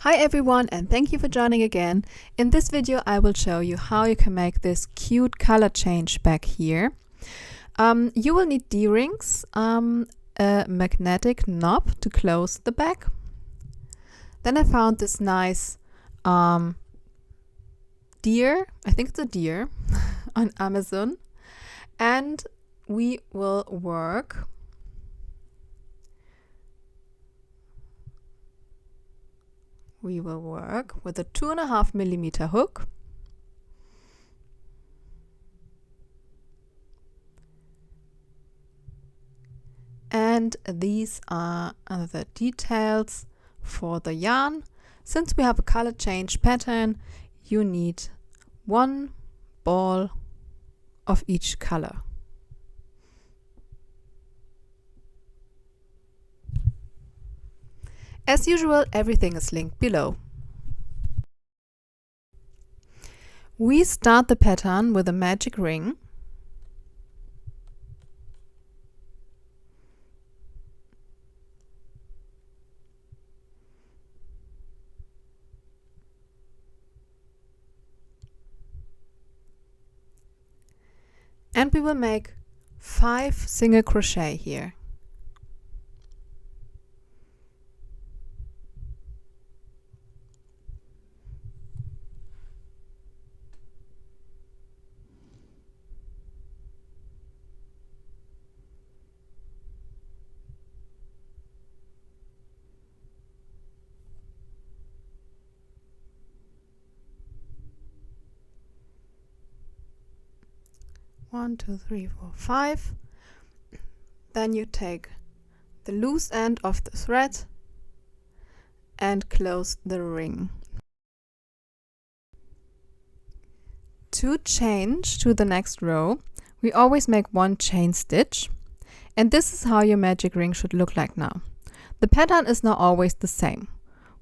Hi everyone, and thank you for joining again. In this video I will show you how you can make this cute color change back here. You will need D-rings, a magnetic knob to close the back. Then I found this nice deer, I think it's a deer, on Amazon, and we will work with a 2.5mm hook. And these are the details for the yarn. Since we have a color change pattern, you need one ball of each color. As usual, everything is linked below. We start the pattern with a magic ring. And we will make 5 single crochet here. One, two, three, four, 5. Then you take the loose end of the thread and close the ring. To change to the next row, we always make one chain stitch, and this is how your magic ring should look like now. The pattern is now always the same.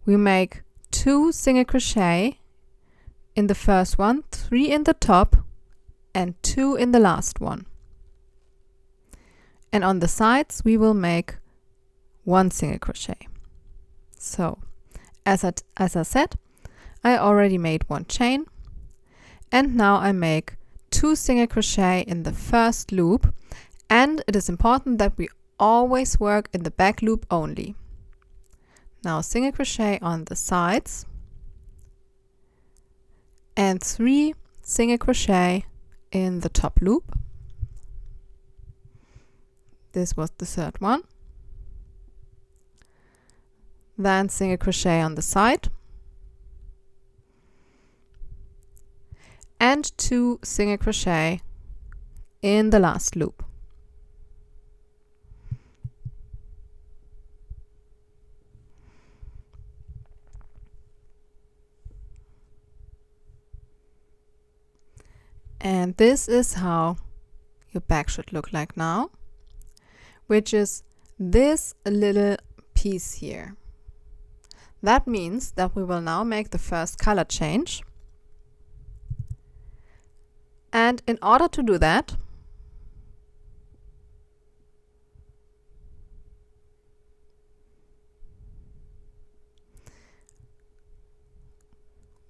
We make 2 single crochet in the first one, 3 in the top, and 2 in the last one. And on the sides we will make 1 single crochet. So as I said, I already made 1 chain, and now I make 2 single crochet in the first loop, and it is important that we always work in the back loop only. Now single crochet on the sides and 3 single crochet in the top loop. This was the third one. Then single crochet on the side and 2 single crochet in the last loop. And this is how your bag should look like now, which is this little piece here. That means that we will now make the first color change. And in order to do that,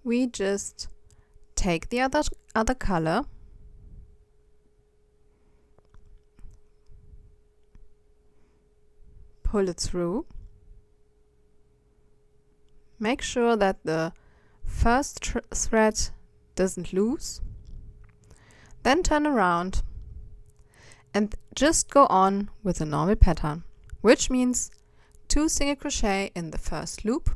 we just take the other color, pull it through, make sure that the first thread doesn't loose, then turn around and just go on with a normal pattern, which means 2 single crochet in the first loop,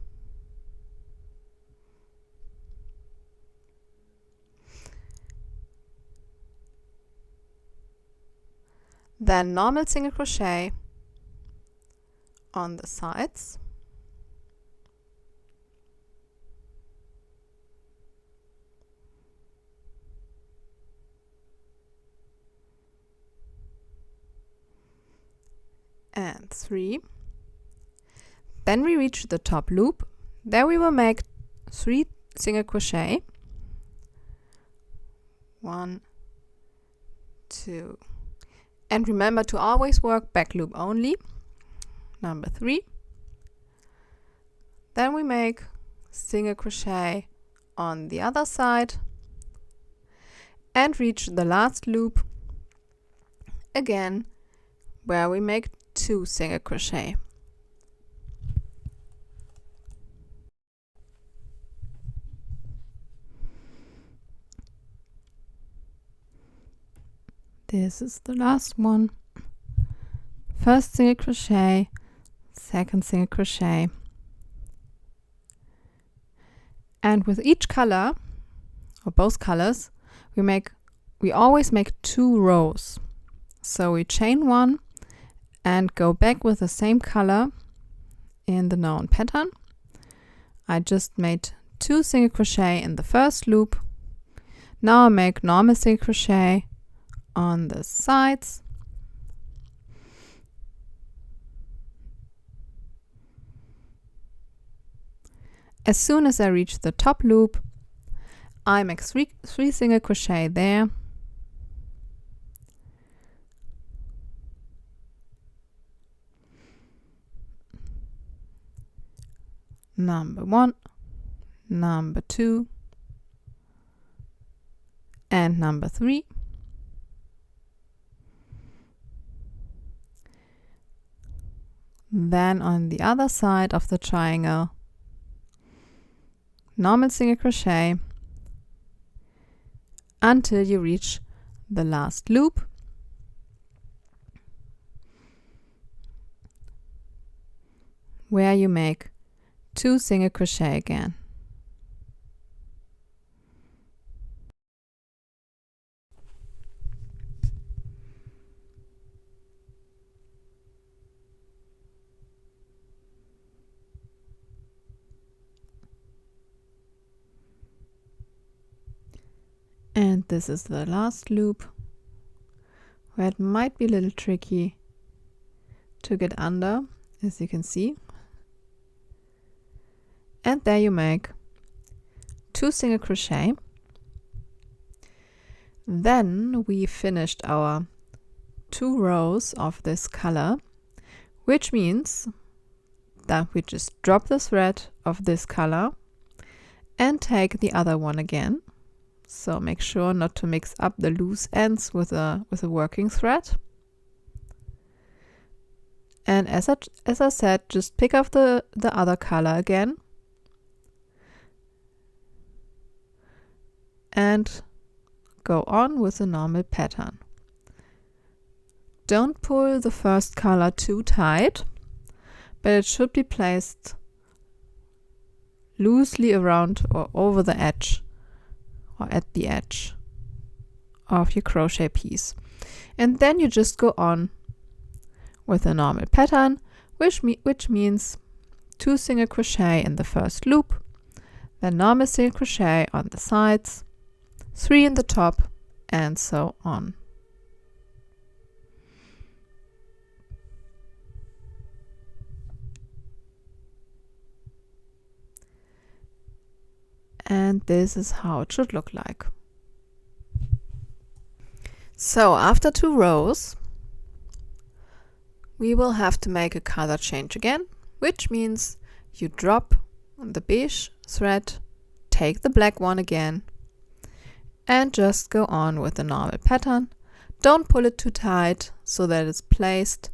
then normal single crochet on the sides, and 3. Then we reach the top loop. There we will make 3 single crochet, 1, 2, and remember to always work back loop only. Number 3. Then we make single crochet on the other side and reach the last loop again, where we make 2 single crochet. This is the last one. First single crochet, second single crochet, and with each color or both colors we always make 2 rows. So we chain 1 and go back with the same color in the known pattern. I just made 2 single crochet in the first loop. Now I make normal single crochet on the sides. As soon as I reach the top loop, I make 3 single crochet there. Number 1, number 2, and number 3. Then on the other side of the triangle, normal single crochet until you reach the last loop. Where you make 2 single crochet again. And this is the last loop, where it might be a little tricky to get under, as you can see. And there you make 2 single crochet. Then we finished our 2 rows of this color, which means that we just drop the thread of this color and take the other one again. So make sure not to mix up the loose ends with a working thread. And as I said, just pick up the other color again and go on with the normal pattern. Don't pull the first color too tight, but it should be placed loosely around or over the edge or at the edge of your crochet piece. And then you just go on with a normal pattern, which means 2 single crochet in the first loop, then normal single crochet on the sides, 3 in the top, and so on. And this is how it should look like. So after 2 rows, we will have to make a color change again, which means you drop the beige thread, take the black one again, and just go on with the normal pattern. Don't pull it too tight so that it's placed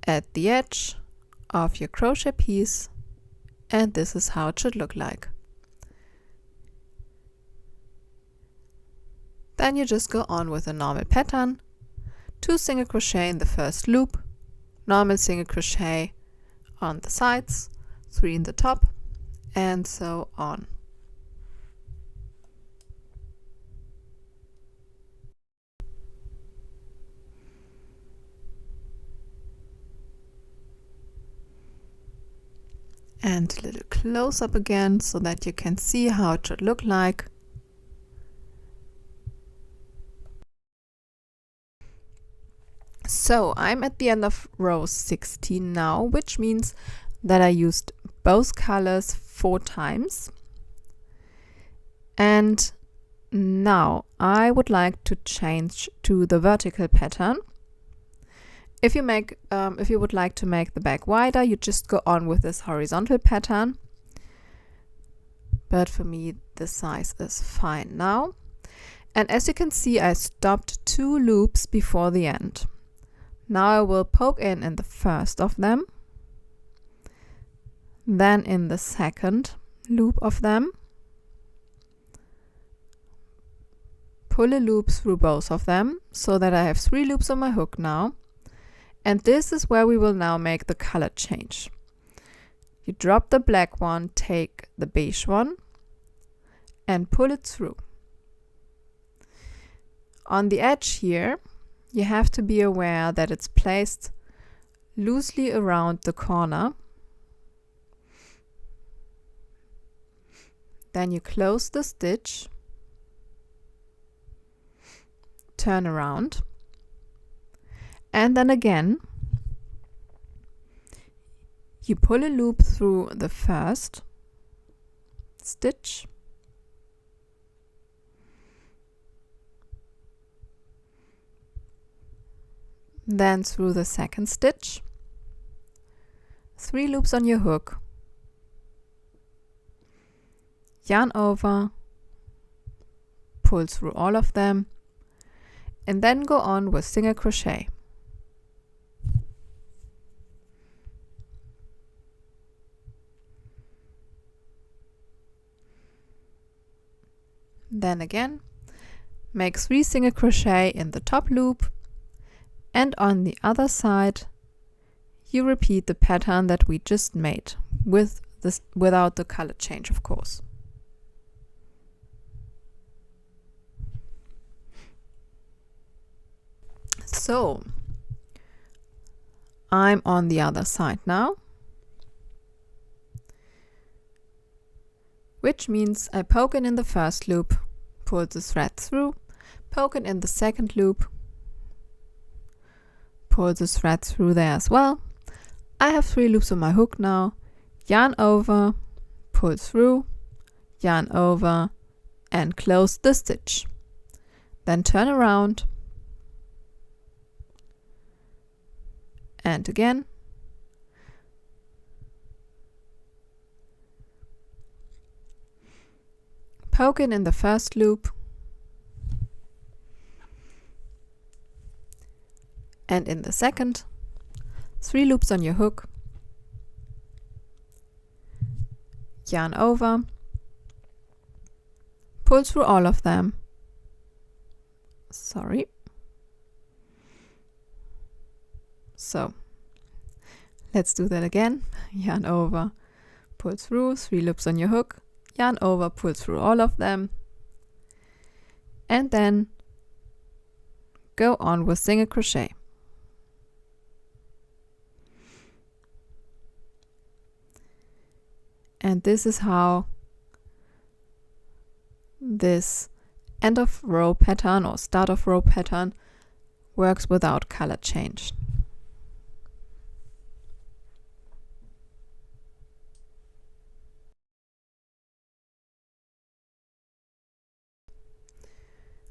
at the edge of your crochet piece, and this is how it should look like. Then you just go on with a normal pattern, 2 single crochet in the first loop, normal single crochet on the sides, 3 in the top, and so on. And a little close up again so that you can see how it should look like. So I'm at the end of row 16 now, which means that I used both colors 4 times. And now I would like to change to the vertical pattern. If you would like to make the back wider, you just go on with this horizontal pattern. but for me this size is fine now. And as you can see, I stopped 2 loops before the end. Now I will poke in the first of them, then in the second loop of them, pull a loop through both of them so that I have 3 loops on my hook now. And this is where we will now make the color change. You drop the black one, take the beige one and pull it through. On the edge here, you have to be aware that it's placed loosely around the corner. Then you close the stitch, turn around, and then again you pull a loop through the first stitch, then through the second stitch, 3 loops on your hook, yarn over, pull through all of them, and then go on with single crochet. Then again, make 3 single crochet in the top loop, and on the other side you repeat the pattern that we just made with this, without the color change, of course. So I'm on the other side now, which means I poke in the first loop, pull the thread through, poke in the second loop, pull the thread through there as well. I have 3 loops on my hook now, yarn over, pull through, yarn over and close the stitch. Then turn around and again, poke in the first loop and in the second, 3 loops on your hook, yarn over, pull through all of them, so let's do that again, yarn over, pull through, 3 loops on your hook, yarn over, pull through all of them, and then go on with single crochet. And this is how this end of row pattern or start of row pattern works without color change.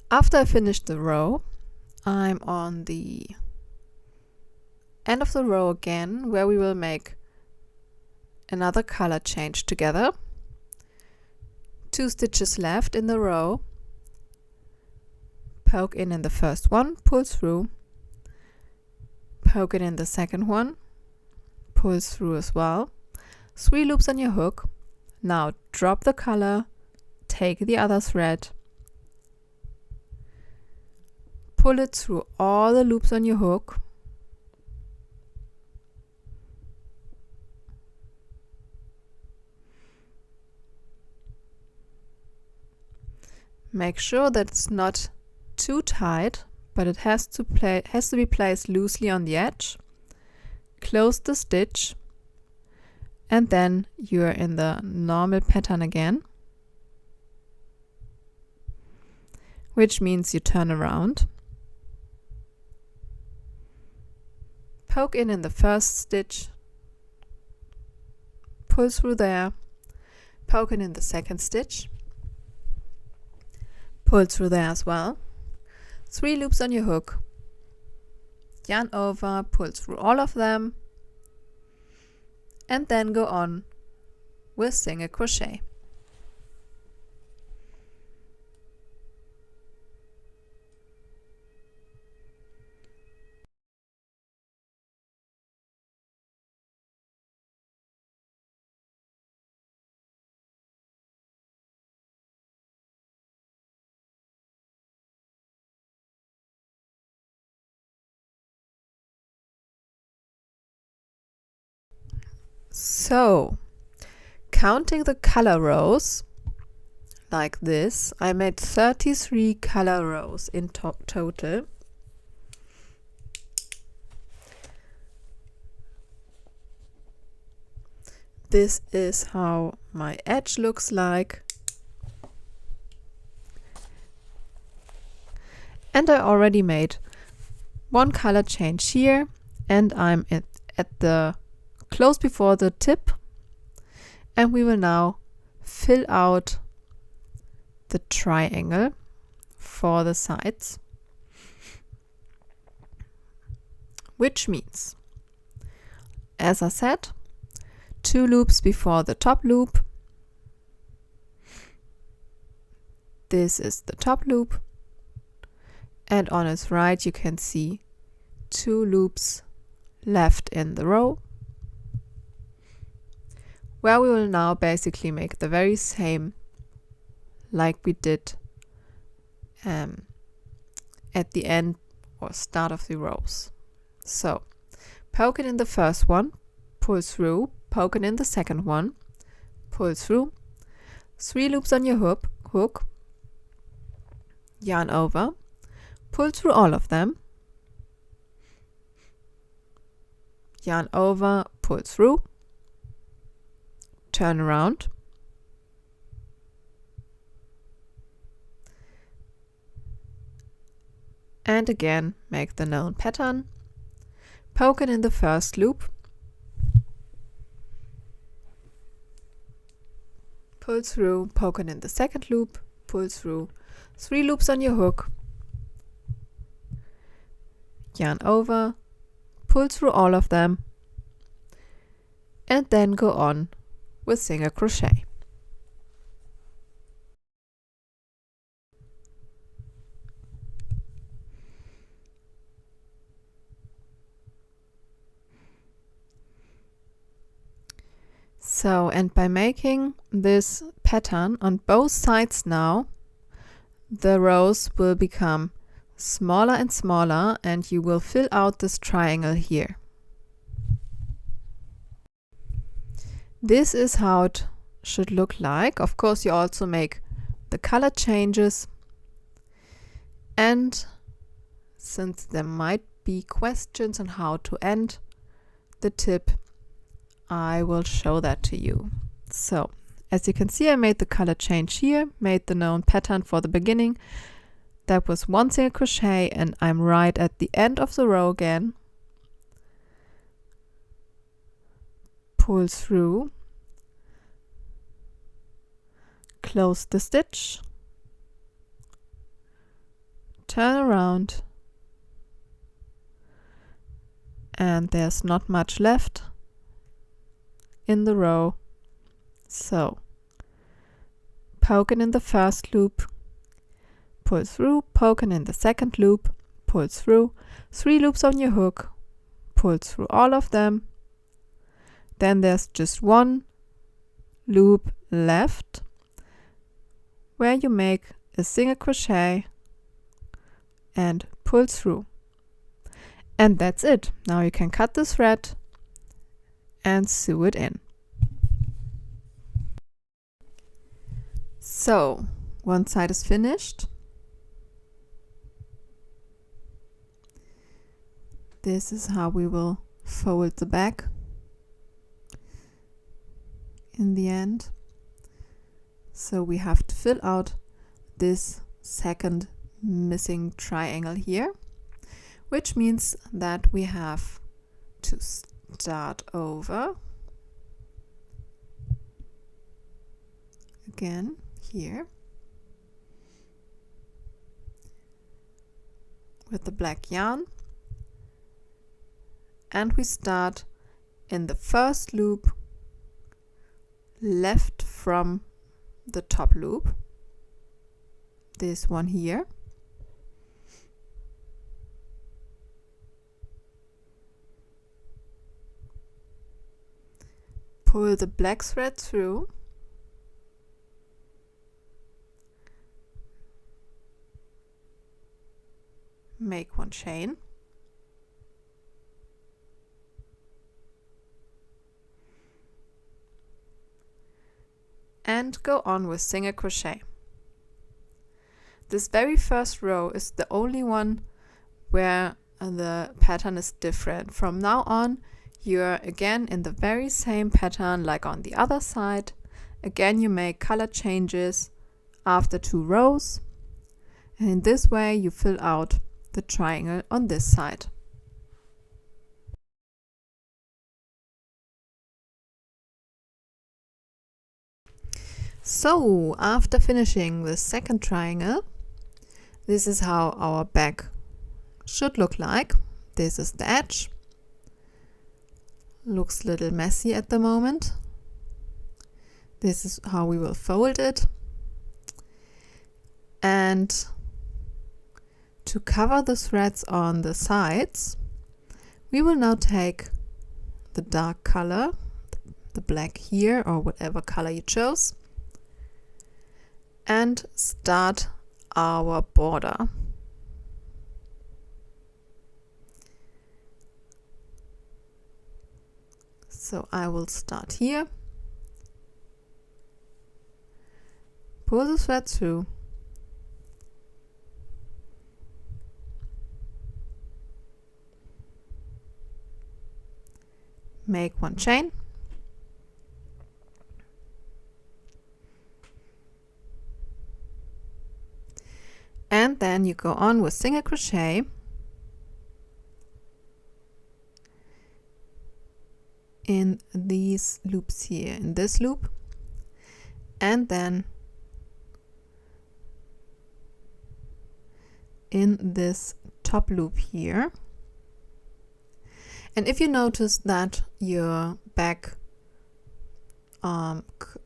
After I finished the row, I'm on the end of the row again, where we will make another color change together. 2 stitches left in the row, poke in the first one, pull through, poke it in the second one, pull through as well, 3 loops on your hook. Now drop the color, take the other thread, pull it through all the loops on your hook, make sure that it's not too tight, but it has to be placed loosely on the edge. Close the stitch, and then you're in the normal pattern again, which means you turn around, poke in the first stitch, pull through there, poke in the second stitch, pull through there as well, 3 loops on your hook, yarn over, pull through all of them, and then go on with single crochet. So, counting the color rows like this, I made 33 color rows in total. This is how my edge looks like. And I already made one color change here, and I'm at the close before the tip, and we will now fill out the triangle for the sides, which means, as I said, 2 loops before the top loop. This is the top loop, and on its right you can see 2 loops left in the row, where we will now basically make the very same like we did at the end or start of the rows. So, poke it in the first one, pull through, poke it in the second one, pull through, 3 loops on your hook, yarn over, pull through all of them, yarn over, pull through, turn around, and again make the known pattern, poke it in the first loop, pull through, poke it in the second loop, pull through, 3 loops on your hook, yarn over, pull through all of them, and then go on with single crochet. So, and by making this pattern on both sides now, the rows will become smaller and smaller, and you will fill out this triangle here. This is how it should look like. Of course, you also make the color changes, and since there might be questions on how to end the tip, I will show that to you. So, as you can see, I made the color change here, made the known pattern for the beginning. That was 1 single crochet, and I'm right at the end of the row again. Pull through, close the stitch, turn around, and there's not much left in the row. So, poke it in the first loop, pull through, poke it in the second loop, pull through, 3 loops on your hook, pull through all of them. Then there's just 1 loop left where you make a single crochet and pull through. And that's it. Now you can cut the thread and sew it in. So, one side is finished. This is how we will fold the back in the end. So we have to fill out this second missing triangle here, which means that we have to start over again here with the black yarn, and we start in the first loop left from the top loop, this one here, pull the black thread through, make 1 chain, and go on with single crochet. This very first row is the only one where the pattern is different. From now on, you're again in the very same pattern like on the other side. Again, you make color changes after 2 rows, and in this way you fill out the triangle on this side. So after finishing the second triangle, this is how our back should look like. This is the edge. Looks a little messy at the moment. This is how we will fold it. And to cover the threads on the sides, we will now take the dark color, the black here or whatever color you chose, and start our border. So I will start here, pull the thread through, make 1 chain, and then you go on with single crochet in these loops here, in this loop, and then in this top loop here. And if you notice that your back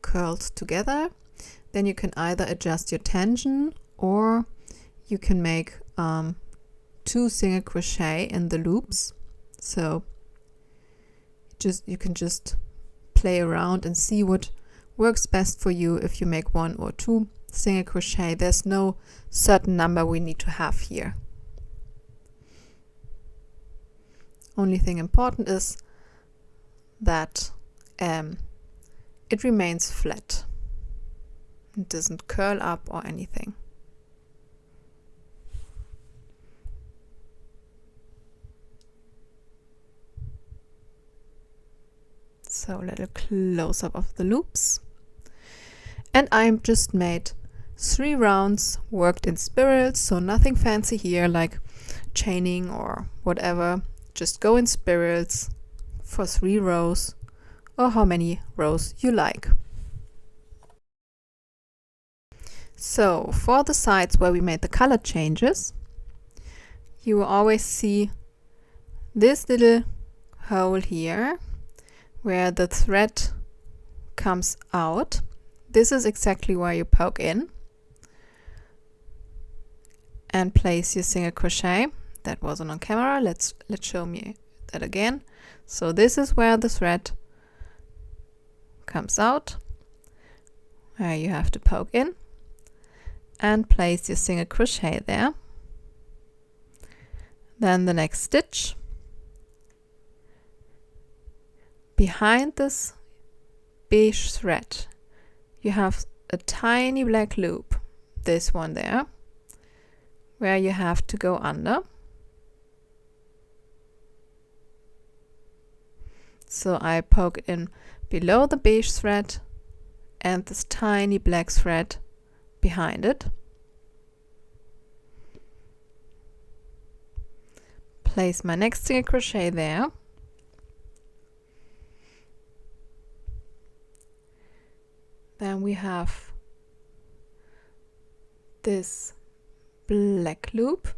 curls together, then you can either adjust your tension or you can make 2 single crochet in the loops. So you can just play around and see what works best for you. If you make 1 or 2 single crochet, there's no certain number we need to have here. Only thing important is that it remains flat. It doesn't curl up or anything. So a little close-up of the loops. And I've just made 3 rounds worked in spirals, so nothing fancy here like chaining or whatever. Just go in spirals for 3 rows or how many rows you like. So for the sides where we made the color changes, you will always see this little hole here where the thread comes out. This is exactly where you poke in and place your single crochet. That wasn't on camera. Let's show me that again. So this is where the thread comes out, where you have to poke in and place your single crochet there. Then the next stitch, behind this beige thread, you have a tiny black loop, this one there, where you have to go under. So I poke in below the beige thread and this tiny black thread behind it. Place my next single crochet there. Then we have this black loop,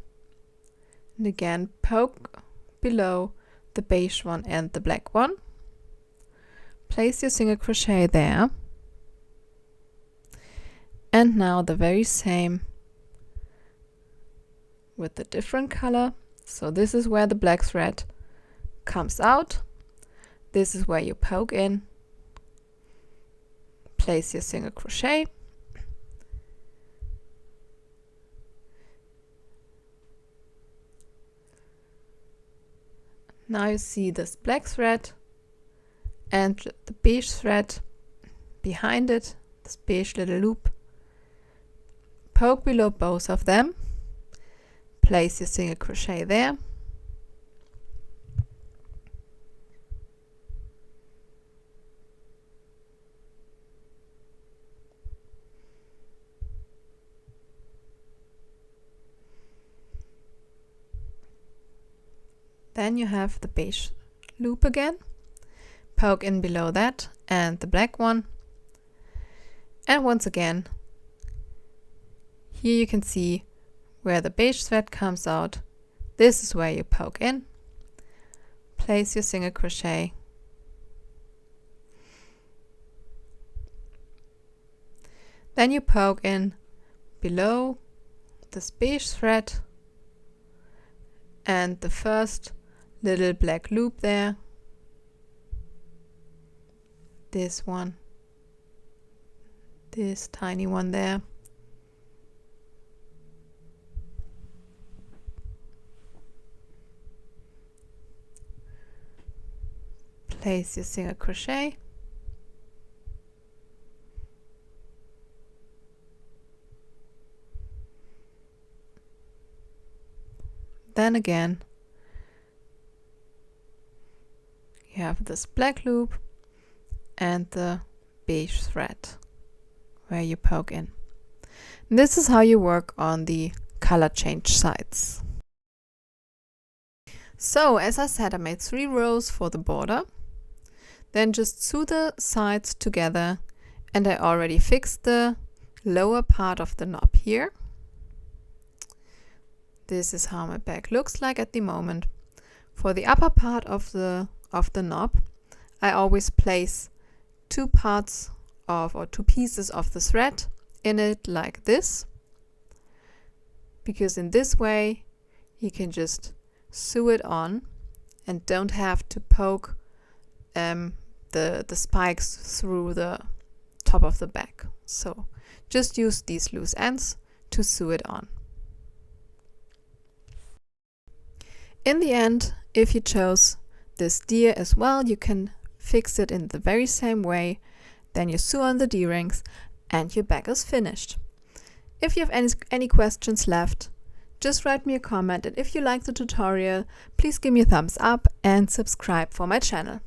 and again poke below the beige one and the black one. Place your single crochet there, and now the very same with the different color. So this is where the black thread comes out, this is where you poke in, place your single crochet, now you see this black thread and the beige thread behind it this beige little loop, poke below both of them, place your single crochet there, then you have the beige loop again, poke in below that and the black one, and once again here you can see where the beige thread comes out. This is where you poke in, place your single crochet, then you poke in below this beige thread and the first little black loop there, this one, this tiny one there, place your single crochet, then again you have this black loop and the beige thread where you poke in. And this is how you work on the color change sides. So as I said, I made 3 rows for the border, then just sew the sides together, and I already fixed the lower part of the knob here. This is how my bag looks like at the moment. For the upper part of the knob, I always place 2 parts of, or 2 pieces of the thread in it like this, because in this way you can just sew it on and don't have to poke the spikes through the top of the bag. So just use these loose ends to sew it on. In the end, if you chose this deer as well, you can fix it in the very same way. Then you sew on the D-rings and your bag is finished. If you have any questions left, just write me a comment, and if you like the tutorial, please give me a thumbs up and subscribe for my channel.